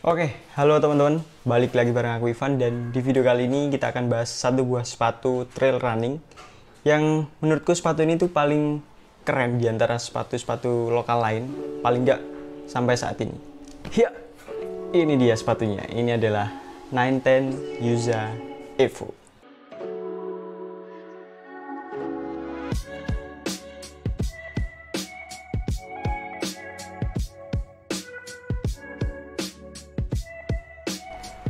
Oke, halo teman-teman, balik lagi bareng aku Ivan, dan di video kali ini kita akan bahas satu buah sepatu trail running yang menurutku sepatu ini tuh paling keren di antara sepatu-sepatu lokal lain, paling nggak sampai saat ini. Ya, ini dia sepatunya. Ini adalah 910 Yuza Evo.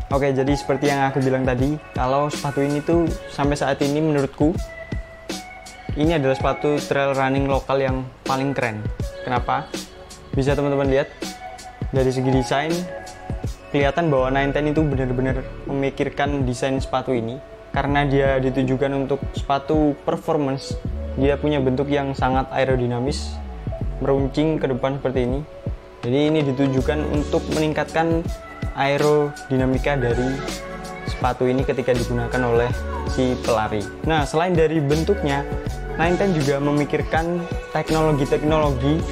Oke, jadi seperti yang aku bilang tadi, kalau sepatu ini tuh sampai saat ini menurutku ini adalah sepatu trail running lokal yang paling keren. Kenapa? Bisa teman-teman lihat dari segi desain, kelihatan bahwa 910 itu benar-benar memikirkan desain sepatu ini karena dia ditujukan untuk sepatu performance. Dia punya bentuk yang sangat aerodinamis, meruncing ke depan seperti ini. Jadi ini ditujukan untuk meningkatkan aerodinamika dari sepatu ini ketika digunakan oleh si pelari. Nah, selain dari bentuknya, 910 juga memikirkan teknologi-teknologi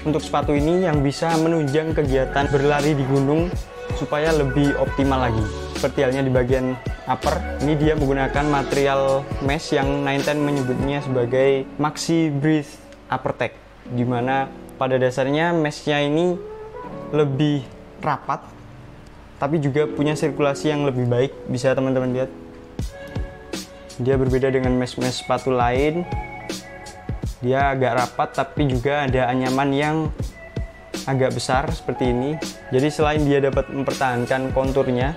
untuk sepatu ini yang bisa menunjang kegiatan berlari di gunung supaya lebih optimal lagi. Seperti halnya di bagian upper, ini dia menggunakan material mesh yang 910 menyebutnya sebagai Maxi Breathe Upper Tech, dimana pada dasarnya meshnya ini lebih rapat tapi juga punya sirkulasi yang lebih baik. Bisa teman-teman lihat, dia berbeda dengan mesh-mesh sepatu lain. Dia agak rapat tapi juga ada anyaman yang agak besar seperti ini. Jadi selain dia dapat mempertahankan konturnya,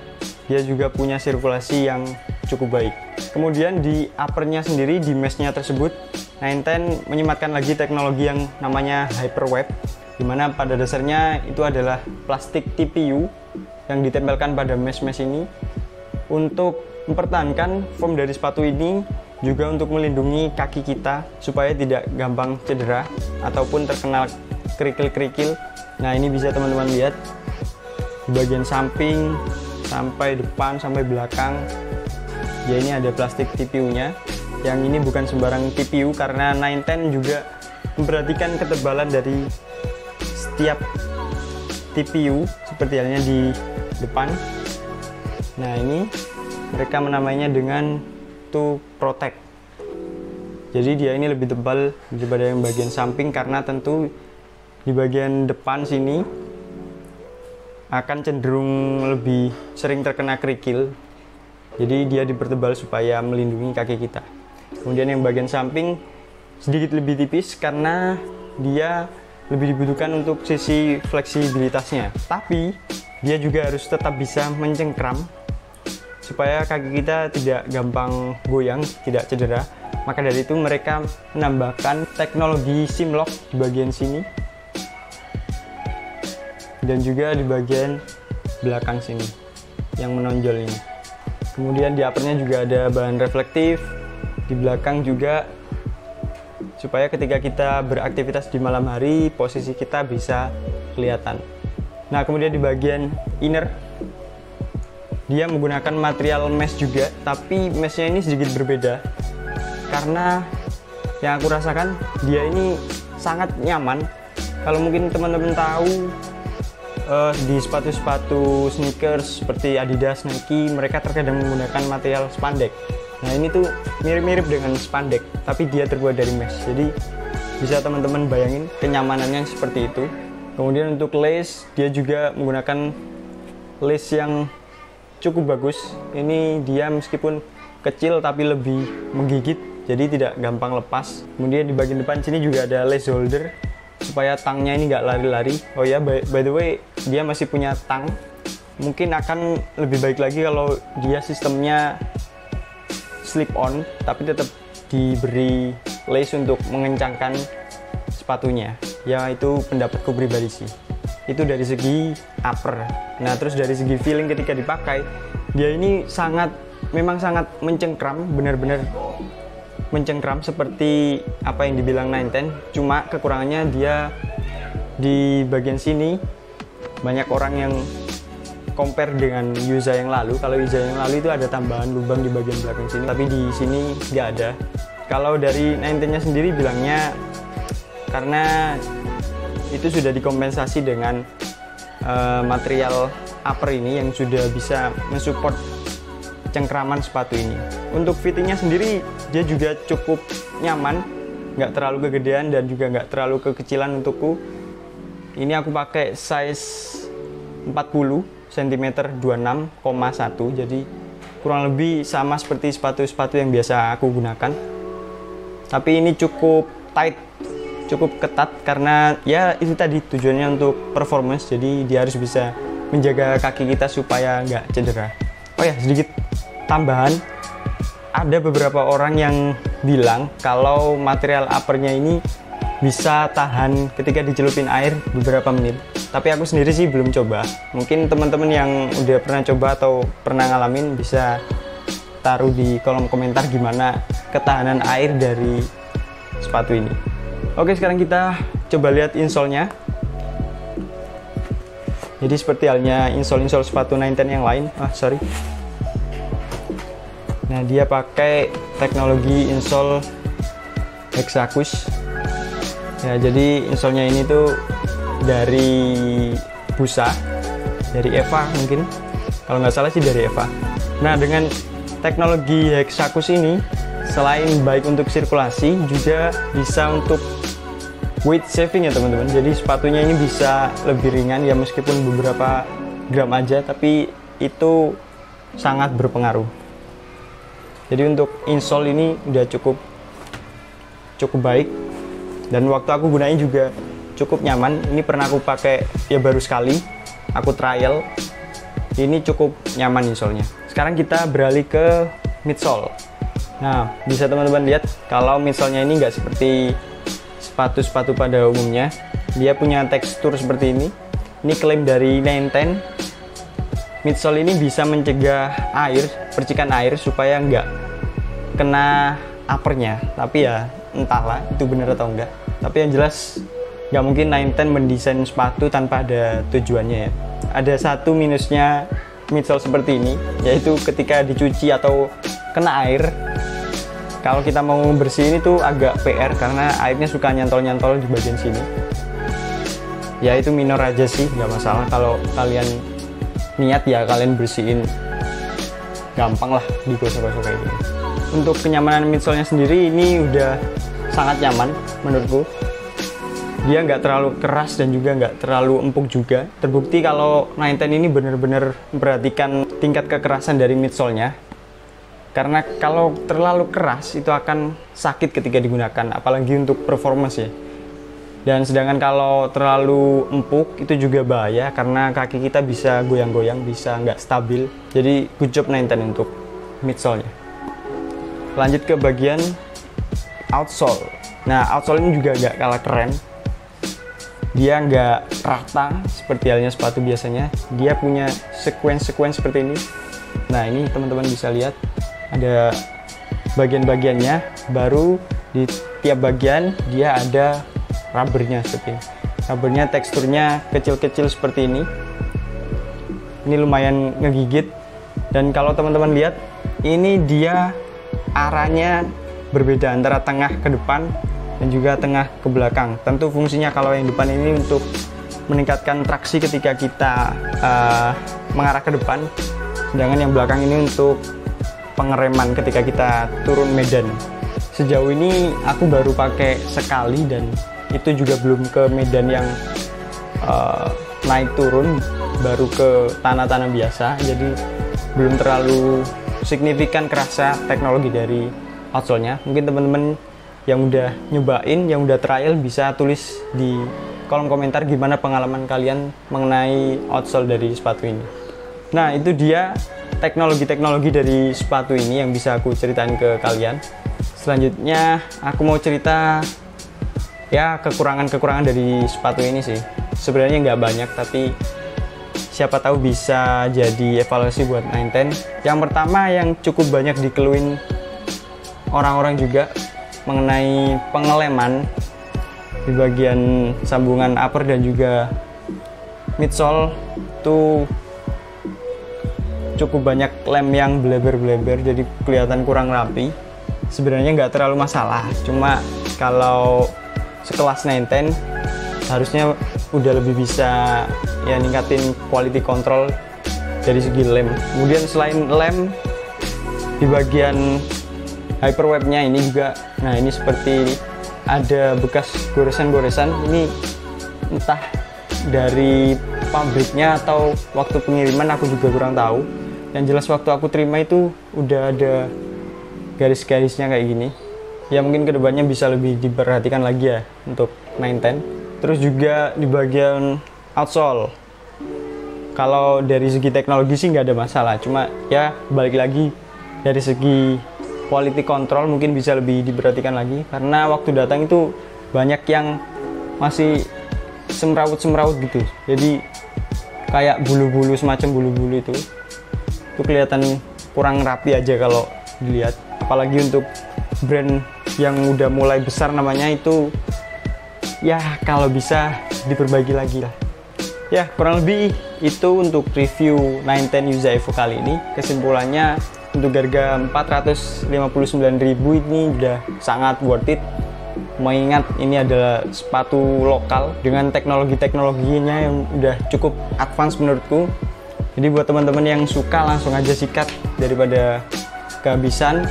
dia juga punya sirkulasi yang cukup baik. Kemudian di uppernya sendiri, di meshnya tersebut, 910 menyematkan lagi teknologi yang namanya Hyperweb, dimana pada dasarnya itu adalah plastik TPU yang ditempelkan pada mesh-mesh ini untuk mempertahankan foam dari sepatu ini, juga untuk melindungi kaki kita supaya tidak gampang cedera ataupun terkena kerikil-kerikil. Nah, ini bisa teman-teman lihat di bagian samping sampai depan sampai belakang. Ya, ini ada plastik TPU-nya. Yang ini bukan sembarang TPU karena 910 juga memperhatikan ketebalan dari setiap TPU seperti halnya di depan. Nah, ini mereka menamainya dengan To Protect. Jadi dia ini lebih tebal daripada yang bagian samping karena tentu di bagian depan sini akan cenderung lebih sering terkena kerikil. Jadi dia dipertebal supaya melindungi kaki kita. Kemudian yang bagian samping sedikit lebih tipis karena dia lebih dibutuhkan untuk sisi fleksibilitasnya, tapi dia juga harus tetap bisa mencengkram supaya kaki kita tidak gampang goyang, tidak cedera. Maka dari itu mereka menambahkan teknologi Simlock di bagian sini dan juga di bagian belakang sini yang menonjol ini. Kemudian di uppernya juga ada bahan reflektif di belakang juga, supaya ketika kita beraktivitas di malam hari, posisi kita bisa kelihatan. Nah, kemudian di bagian inner, dia menggunakan material mesh juga, tapi meshnya ini sedikit berbeda. Karena yang aku rasakan, dia ini sangat nyaman. Kalau mungkin teman-teman tahu, di sepatu-sepatu sneakers seperti Adidas, Nike, mereka terkadang menggunakan material spandex. Nah, ini tuh mirip-mirip dengan spandex, tapi dia terbuat dari mesh. Jadi bisa teman-teman bayangin kenyamanannya seperti itu. Kemudian untuk lace, dia juga menggunakan lace yang cukup bagus. Ini dia meskipun kecil tapi lebih menggigit, jadi tidak gampang lepas. Kemudian di bagian depan sini juga ada lace holder supaya tangnya ini nggak lari-lari. Oh ya, by the way, dia masih punya tang. Mungkin akan lebih baik lagi kalau dia sistemnya slip on, tapi tetap diberi lace untuk mengencangkan sepatunya. Ya, itu pendapatku pribadi sih. Itu dari segi upper. Nah, terus dari segi feeling ketika dipakai, dia ini memang sangat mencengkram, benar-benar mencengkram seperti apa yang dibilang 910. Cuma kekurangannya dia di bagian sini banyak orang yang compare dengan Yuza yang lalu. Kalau Yuza yang lalu itu ada tambahan lubang di bagian belakang sini, tapi di sini nggak ada. Kalau dari 910-nya sendiri bilangnya karena itu sudah dikompensasi dengan material upper ini yang sudah bisa mensupport cengkraman sepatu ini. Untuk fittingnya sendiri dia juga cukup nyaman, nggak terlalu kegedean dan juga nggak terlalu kekecilan untukku. Ini aku pakai size 40 cm 26,1, jadi kurang lebih sama seperti sepatu-sepatu yang biasa aku gunakan. Tapi ini cukup tight, cukup ketat karena ya itu tadi tujuannya untuk performance, jadi dia harus bisa menjaga kaki kita supaya nggak cedera. Oh ya, sedikit tambahan, ada beberapa orang yang bilang kalau material uppernya ini bisa tahan ketika dicelupin air beberapa menit. Tapi aku sendiri sih belum coba. Mungkin teman-teman yang udah pernah coba atau pernah ngalamin bisa taruh di kolom komentar gimana ketahanan air dari sepatu ini. Oke, sekarang kita coba lihat insole-nya. Jadi seperti halnya insole sepatu 910 yang lain. Nah, dia pakai teknologi insole Hexacus. Ya, jadi insole-nya ini tuh dari busa, dari Eva mungkin, kalau nggak salah sih dari Eva. Nah, dengan teknologi Hexacus ini selain baik untuk sirkulasi juga bisa untuk weight saving ya teman-teman. Jadi sepatunya ini bisa lebih ringan ya, meskipun beberapa gram aja, tapi itu sangat berpengaruh. Jadi untuk insole ini udah cukup baik, dan waktu aku gunain juga cukup nyaman. Ini pernah aku pakai ya baru sekali, aku trial. Ini cukup nyaman insole-nya. Sekarang kita beralih ke midsole. Nah, bisa teman-teman lihat kalau midsole-nya ini nggak seperti sepatu-sepatu pada umumnya. Dia punya tekstur seperti ini. Ini klaim dari 910. Midsole ini bisa mencegah air, percikan air supaya nggak kena uppernya. Tapi ya entahlah itu benar atau enggak. Tapi yang jelas nggak mungkin 910 mendesain sepatu tanpa ada tujuannya ya. Ada satu minusnya midsole seperti ini, yaitu ketika dicuci atau kena air, kalau kita mau bersihin itu agak PR karena airnya suka nyantol-nyantol di bagian sini. Ya itu minor aja sih, nggak masalah. Kalau kalian niat ya kalian bersihin, gampang lah digosok-gosok kayak gini. Untuk kenyamanan midsole-nya sendiri ini udah sangat nyaman menurutku. Dia nggak terlalu keras dan juga nggak terlalu empuk juga. Terbukti kalau 910 ini benar-benar memperhatikan tingkat kekerasan dari midsole-nya. Karena kalau terlalu keras itu akan sakit ketika digunakan, apalagi untuk performance ya. Dan sedangkan kalau terlalu empuk itu juga bahaya karena kaki kita bisa goyang-goyang, bisa nggak stabil. Jadi good job 910 untuk midsole-nya. Lanjut ke bagian outsole. Nah, outsole ini juga nggak kalah keren. Dia nggak rata seperti halnya sepatu biasanya. Dia punya sequence seperti ini. Nah, ini teman-teman bisa lihat ada bagian-bagiannya. Baru di tiap bagian dia ada rubbernya seperti ini. Rubbernya teksturnya kecil-kecil seperti ini. Ini lumayan ngegigit. Dan kalau teman-teman lihat, ini dia arahnya berbeda antara tengah ke depan dan juga tengah ke belakang. Tentu fungsinya kalau yang depan ini untuk meningkatkan traksi ketika kita mengarah ke depan, sedangkan yang belakang ini untuk pengereman ketika kita turun medan. Sejauh ini aku baru pakai sekali dan itu juga belum ke medan yang naik turun, baru ke tanah-tanah biasa, jadi belum terlalu signifikan kerasa teknologi dari outsole-nya. Mungkin teman-teman yang udah nyobain, yang udah trial bisa tulis di kolom komentar gimana pengalaman kalian mengenai outsole dari sepatu ini. Nah, itu dia teknologi-teknologi dari sepatu ini yang bisa aku ceritain ke kalian. Selanjutnya aku mau cerita ya kekurangan-kekurangan dari sepatu ini sih. Sebenarnya nggak banyak, tapi siapa tahu bisa jadi evaluasi buat 910. Yang pertama yang cukup banyak dikeluhin orang-orang juga mengenai pengeleman di bagian sambungan upper dan juga midsole tuh cukup banyak lem yang bleber-bleber, jadi kelihatan kurang rapi. Sebenarnya nggak terlalu masalah, cuma kalau sekelas 910 harusnya udah lebih bisa ya ningkatin quality control dari segi lem. Kemudian selain lem, di bagian hyperwebnya ini juga, nah ini seperti ada bekas goresan-goresan. Ini entah dari pabriknya atau waktu pengiriman, aku juga kurang tahu. Yang jelas waktu aku terima itu udah ada garis-garisnya kayak gini. Ya mungkin kedepannya bisa lebih diperhatikan lagi ya untuk 910. Terus juga di bagian outsole, kalau dari segi teknologi sih nggak ada masalah, cuma ya balik lagi dari segi quality control mungkin bisa lebih diperhatikan lagi, karena waktu datang itu banyak yang masih semrawut gitu, jadi kayak bulu-bulu, semacam bulu-bulu itu kelihatan kurang rapi aja kalau dilihat. Apalagi untuk brand yang udah mulai besar namanya itu, ya kalau bisa diperbaiki lagi lah. Ya kurang lebih itu untuk review 910 Yuza Evo kali ini. Kesimpulannya untuk harga 459.000 ini udah sangat worth it, mengingat ini adalah sepatu lokal dengan teknologinya yang udah cukup advance menurutku. Jadi buat teman-teman yang suka langsung aja sikat daripada kehabisan.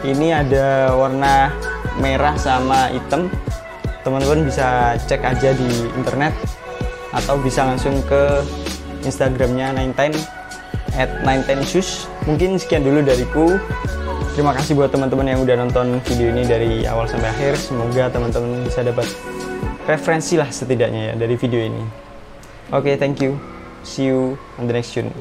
Ini ada warna merah sama hitam, teman-teman bisa cek aja di internet atau bisa langsung ke Instagramnya 910 @910shoes. Mungkin sekian dulu dariku. Terima kasih buat teman-teman yang udah nonton video ini dari awal sampai akhir. Semoga teman-teman bisa dapat referensi lah setidaknya ya dari video ini. Oke, thank you. See you on the next tune.